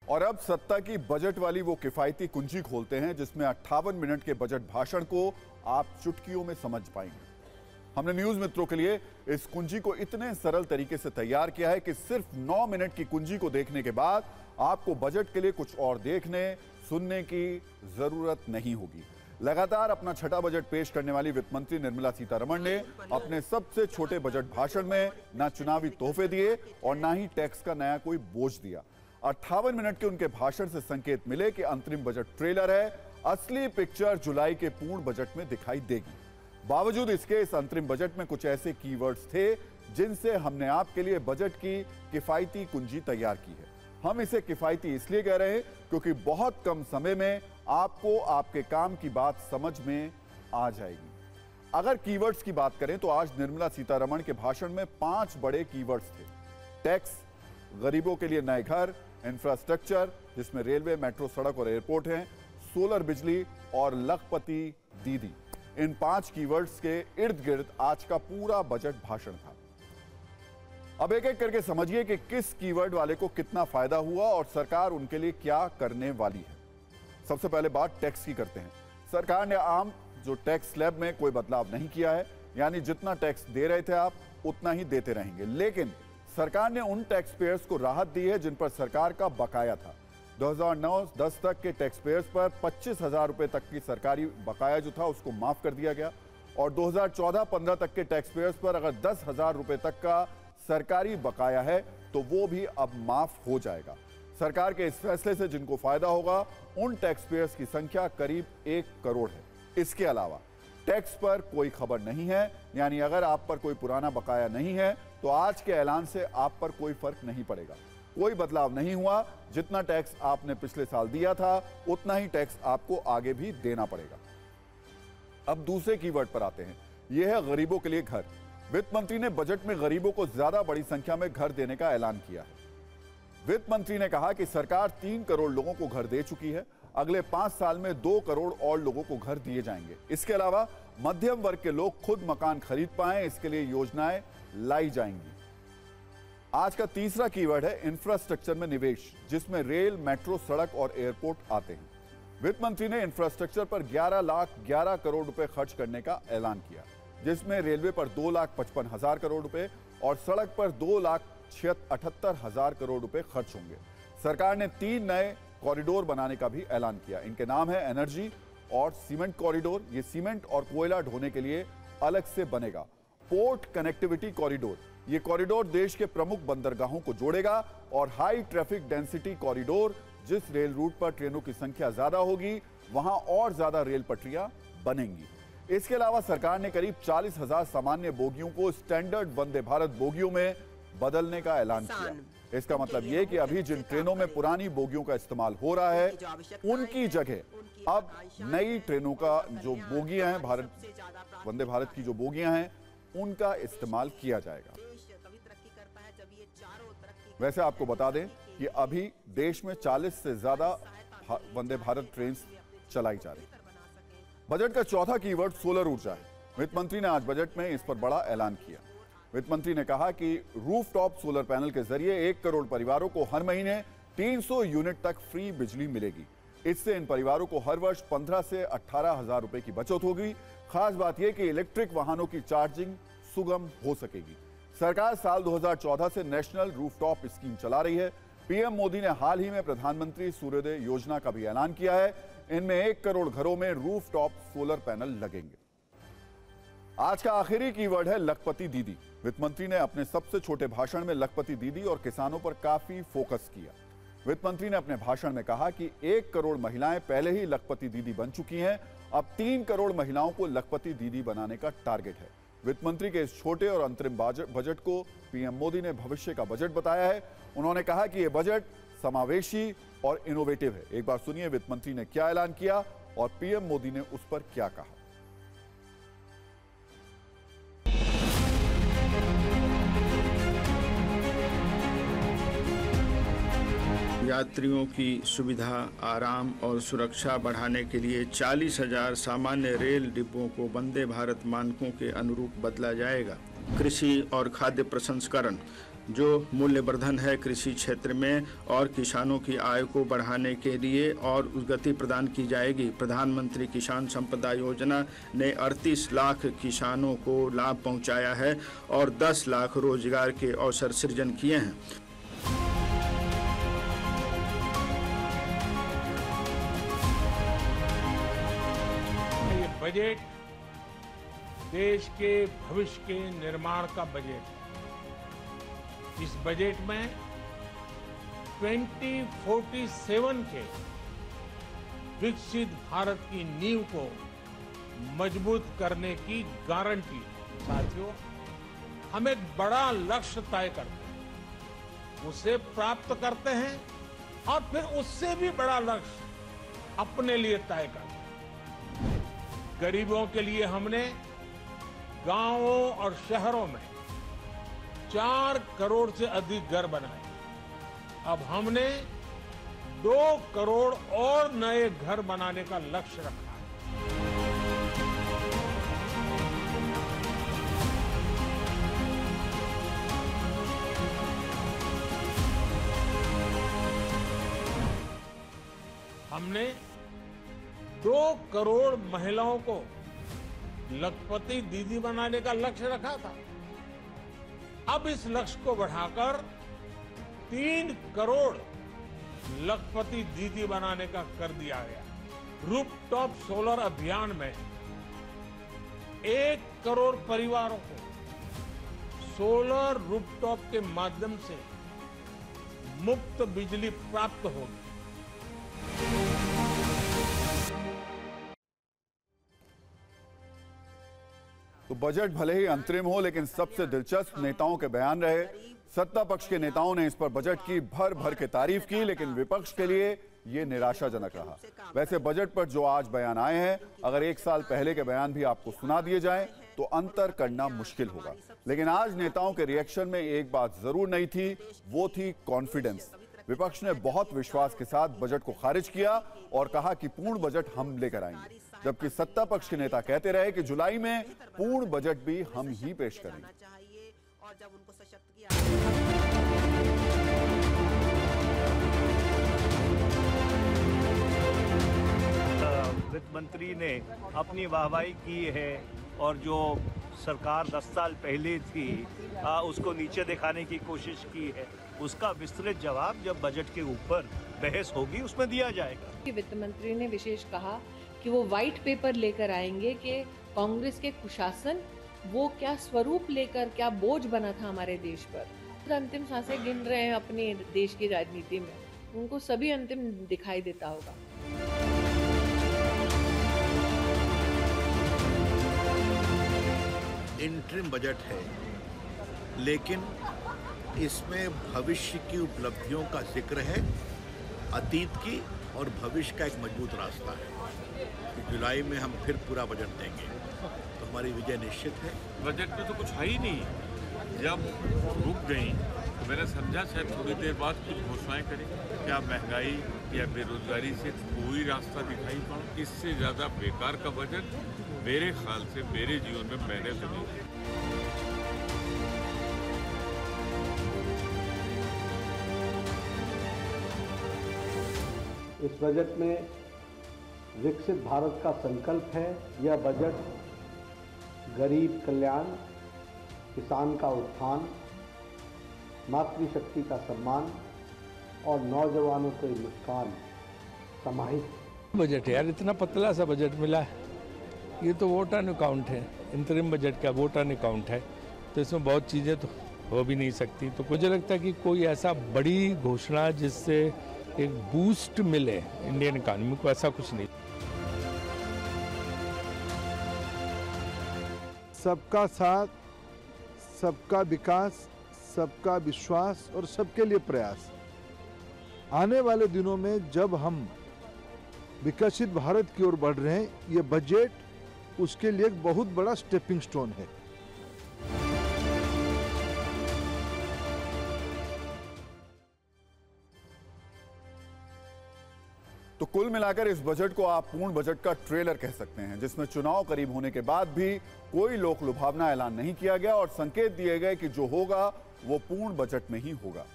और अब सत्ता की बजट वाली वो किफायती कुंजी खोलते हैं जिसमें 58 मिनट के बजट भाषण को आप चुटकियों में समझ पाएंगे। हमने न्यूज मित्रों के लिए इस कुंजी को इतने सरल तरीके से तैयार किया है कि सिर्फ 9 मिनट की कुंजी को देखने के बाद आपको बजट के लिए कुछ और देखने सुनने की जरूरत नहीं होगी। लगातार अपना छठा बजट पेश करने वाली वित्त मंत्री निर्मला सीतारमण ने अपने सबसे छोटे बजट भाषण में ना चुनावी तोहफे दिए और ना ही टैक्स का नया कोई बोझ दिया। 58 मिनट के उनके भाषण से संकेत मिले कि अंतरिम बजट ट्रेलर है, असली पिक्चर जुलाई के पूर्ण बजट में दिखाई देगी। बावजूद इसके इस अंतरिम बजट में कुछ ऐसे कीवर्ड्स थे जिनसे हमने आपके लिए बजट की किफायती कुंजी तैयार की है। हम इसे किफायती इसलिए कह रहे हैं क्योंकि बहुत कम समय में आपको आपके काम की बात समझ में आ जाएगी। अगर कीवर्ड्स की बात करें तो आज निर्मला सीतारमण के भाषण में 5 बड़े कीवर्ड्स थे। टैक्स, गरीबों के लिए नए घर, इंफ्रास्ट्रक्चर जिसमें रेलवे, मेट्रो, सड़क और एयरपोर्ट हैं, सोलर बिजली और लखपति दीदी। इन 5 कीवर्ड्स के इर्द गिर्द आज का पूरा बजट भाषण था। अब एक एक करके समझिए कि किस कीवर्ड वाले को कितना फायदा हुआ और सरकार उनके लिए क्या करने वाली है। सबसे पहले बात टैक्स की करते हैं। सरकार ने आम जो टैक्स स्लैब में कोई बदलाव नहीं किया है, यानी जितना टैक्स दे रहे थे आप उतना ही देते रहेंगे। लेकिन सरकार ने उन टैक्स पेयर्स को राहत दी है जिन पर सरकार का बकाया था। 2009-10 तक के टैक्स पेयर्स पर 25,000 रुपए तक की सरकारी बकाया जो था उसको माफ कर दिया गया और 2014-15 तक के टैक्स पेयर्स पर अगर 10,000 रुपए तक का सरकारी बकाया है तो वो भी अब माफ हो जाएगा। सरकार के इस फैसले से जिनको फायदा होगा उन टैक्स पेयर्स की संख्या करीब 1 करोड़ है। इसके अलावा टैक्स पर कोई खबर नहीं है, यानी अगर आप पर कोई पुराना बकाया नहीं है तो आज के ऐलान से आप पर कोई फर्क नहीं पड़ेगा। कोई बदलाव नहीं हुआ, जितना टैक्स आपने पिछले साल दिया था उतना ही टैक्स आपको आगे भी देना पड़ेगा। अब दूसरे कीवर्ड पर आते हैं, यह है गरीबों के लिए घर। वित्त मंत्री ने बजट में गरीबों को ज्यादा बड़ी संख्या में घर देने का ऐलान किया है। वित्त मंत्री ने कहा कि सरकार 3 करोड़ लोगों को घर दे चुकी है, अगले 5 साल में 2 करोड़ और लोगों को घर दिए जाएंगे। इसके अलावा मध्यम वर्ग के लोग खुद मकान खरीद पाएं, इसके लिए योजनाएं लाई जाएंगी। आज का तीसरा कीवर्ड है इंफ्रास्ट्रक्चर में निवेश, जिसमें रेल, मेट्रो, सड़क और एयरपोर्ट आते हैं। वित्त मंत्री ने इंफ्रास्ट्रक्चर पर 11 करोड़ रुपए खर्च करने का ऐलान किया, जिसमें रेलवे पर 2,55,000 करोड़ रुपए और सड़क पर 2,78,000 करोड़ रुपए खर्च होंगे। सरकार ने 3 नए कॉरिडोर बनाने का भी ऐलान किया। इनके नाम है एनर्जी और सीमेंट कॉरिडोर। ये सीमेंट और कोयला ढोने के लिए अलग से बनेगा। पोर्ट कनेक्टिविटी कॉरिडोर, ये कॉरिडोर देश के प्रमुख बंदरगाहों को जोड़ेगा। और हाई ट्रैफिक डेंसिटी कॉरिडोर, जिस रेल रूट पर ट्रेनों की संख्या ज्यादा होगी वहां और ज्यादा रेल पटरियां बनेंगी। इसके अलावा सरकार ने करीब 40,000 सामान्य बोगियों को स्टैंडर्ड वंदे भारत बोगियों में बदलने का ऐलान किया। इसका मतलब यह कि अभी जिन ट्रेनों में पुरानी बोगियों का इस्तेमाल हो रहा है उनकी जगह अब नई ट्रेनों का जो बोगियां हैं, वंदे भारत की जो बोगियां हैं उनका इस्तेमाल किया जाएगा। वैसे आपको बता दें कि अभी देश में 40 से ज्यादा वंदे भारत ट्रेन चलाई जा रही है। बजट का चौथा कीवर्ड सोलर ऊर्जा है। वित्त मंत्री ने आज बजट में इस पर बड़ा ऐलान किया। वित्त मंत्री ने कहा कि रूफटॉप सोलर पैनल के जरिए 1 करोड़ परिवारों को हर महीने 300 यूनिट तक फ्री बिजली मिलेगी। इससे इन परिवारों को हर वर्ष 15 से 18,000 रुपए की बचत होगी। खास बात यह कि इलेक्ट्रिक वाहनों की चार्जिंग सुगम हो सकेगी। सरकार साल 2014 से नेशनल रूफटॉप स्कीम चला रही है। पीएम मोदी ने हाल ही में प्रधानमंत्री सूर्योदय योजना का भी ऐलान किया है। इनमें 1 करोड़ घरों में रूफटॉप सोलर पैनल लगेंगे। आज का आखिरी कीवर्ड है लखपति दीदी। वित्त मंत्री ने अपने सबसे छोटे भाषण में लखपति दीदी और किसानों पर काफी फोकस किया। वित्त मंत्री ने अपने भाषण में कहा कि 1 करोड़ महिलाएं पहले ही लखपति दीदी बन चुकी हैं। अब 3 करोड़ महिलाओं को लखपति दीदी बनाने का टारगेट है। वित्त मंत्री के इस छोटे और अंतरिम बजट को पीएम मोदी ने भविष्य का बजट बताया है। उन्होंने कहा कि यह बजट समावेशी और इनोवेटिव है। एक बार सुनिए वित्त मंत्री ने क्या ऐलान किया और पीएम मोदी ने उस पर क्या कहा। यात्रियों की सुविधा, आराम और सुरक्षा बढ़ाने के लिए 40,000 सामान्य रेल डिब्बों को वंदे भारत मानकों के अनुरूप बदला जाएगा। कृषि और खाद्य प्रसंस्करण, जो मूल्यवर्धन है कृषि क्षेत्र में और किसानों की आय को बढ़ाने के लिए और गति प्रदान की जाएगी। प्रधानमंत्री किसान संपदा योजना ने 38 लाख किसानों को लाभ पहुंचाया है और 10 लाख रोजगार के अवसर सृजन किए हैं। ये बजट देश के भविष्य के निर्माण का बजट है। इस बजट में 2047 के विकसित भारत की नींव को मजबूत करने की गारंटी। साथियों, हम एक बड़ा लक्ष्य तय करते हैं, उसे प्राप्त करते हैं और फिर उससे भी बड़ा लक्ष्य अपने लिए तय करते हैं। गरीबों के लिए हमने गांवों और शहरों में 4 करोड़ से अधिक घर बनाए। अब हमने 2 करोड़ और नए घर बनाने का लक्ष्य रखा है। हमने 2 करोड़ महिलाओं को लखपति दीदी बनाने का लक्ष्य रखा था। अब इस लक्ष्य को बढ़ाकर 3 करोड़ लखपति दीदी बनाने का कर दिया गया। रूफटॉप सोलर अभियान में 1 करोड़ परिवारों को सोलर रूफटॉप के माध्यम से मुफ्त बिजली प्राप्त होगी। तो बजट भले ही अंतरिम हो, लेकिन सबसे दिलचस्प नेताओं के बयान रहे। सत्ता पक्ष के नेताओं ने इस पर बजट की भर भर के तारीफ की, लेकिन विपक्ष के लिए ये निराशाजनक रहा। वैसे बजट पर जो आज बयान आए हैं, अगर 1 साल पहले के बयान भी आपको सुना दिए जाएं तो अंतर करना मुश्किल होगा। लेकिन आज नेताओं के रिएक्शन में एक बात जरूर नहीं थी, वो थी कॉन्फिडेंस। विपक्ष ने बहुत विश्वास के साथ बजट को खारिज किया और कहा कि पूर्ण बजट हम लेकर आएंगे, जबकि सत्ता पक्ष के नेता कहते रहे कि जुलाई में पूर्ण बजट भी हम ही पेश करेंगे। वित्त मंत्री ने अपनी वाहवाही की है और जो सरकार 10 साल पहले थी उसको नीचे दिखाने की कोशिश की है, उसका विस्तृत जवाब जब बजट के ऊपर बहस होगी उसमें दिया जाएगा। वित्त मंत्री ने विशेष कहा कि वो व्हाइट पेपर लेकर आएंगे कि कांग्रेस के कुशासन वो क्या स्वरूप लेकर क्या बोझ बना था हमारे देश पर। अंतिम सांसें गिन रहे हैं अपने देश की राजनीति में, उनको सभी अंतिम दिखाई देता होगा। इंटरिम बजट है, लेकिन इसमें भविष्य की उपलब्धियों का जिक्र है, अतीत की और भविष्य का एक मजबूत रास्ता है कि जुलाई में हम फिर पूरा बजट देंगे तो हमारी विजय निश्चित है। बजट में तो कुछ है ही नहीं। जब रुक गई तो मैंने समझा शायद थोड़ी देर बाद कुछ घोषणाएं करें। क्या महंगाई या बेरोजगारी से कोई रास्ता दिखाई पड़ा? इससे ज़्यादा बेकार का बजट मेरे ख्याल से मेरे जीवन में मैंने तो नहीं। इस बजट में विकसित भारत का संकल्प है। यह बजट गरीब कल्याण, किसान का उत्थान, मातृशक्ति का सम्मान और नौजवानों को मुस्कान समाहित बजट है यार, इतना पतला सा बजट मिला है। ये तो वोट ऑन अकाउंट है, इंतरिम बजट का वोट ऑन अकाउंट है, तो इसमें बहुत चीज़ें तो हो भी नहीं सकती। तो मुझे लगता है कि कोई ऐसा बड़ी घोषणा जिससे एक बूस्ट मिले इंडियन इकोनॉमी को, ऐसा कुछ नहीं। सबका साथ, सबका विकास, सबका विश्वास और सबके लिए प्रयास। आने वाले दिनों में जब हम विकसित भारत की ओर बढ़ रहे हैं, ये बजट उसके लिए एक बहुत बड़ा स्टेपिंग स्टोन है। तो कुल मिलाकर इस बजट को आप पूर्ण बजट का ट्रेलर कह सकते हैं, जिसमें चुनाव करीब होने के बाद भी कोई लोक लुभावना ऐलान नहीं किया गया और संकेत दिए गए कि जो होगा वो पूर्ण बजट में ही होगा।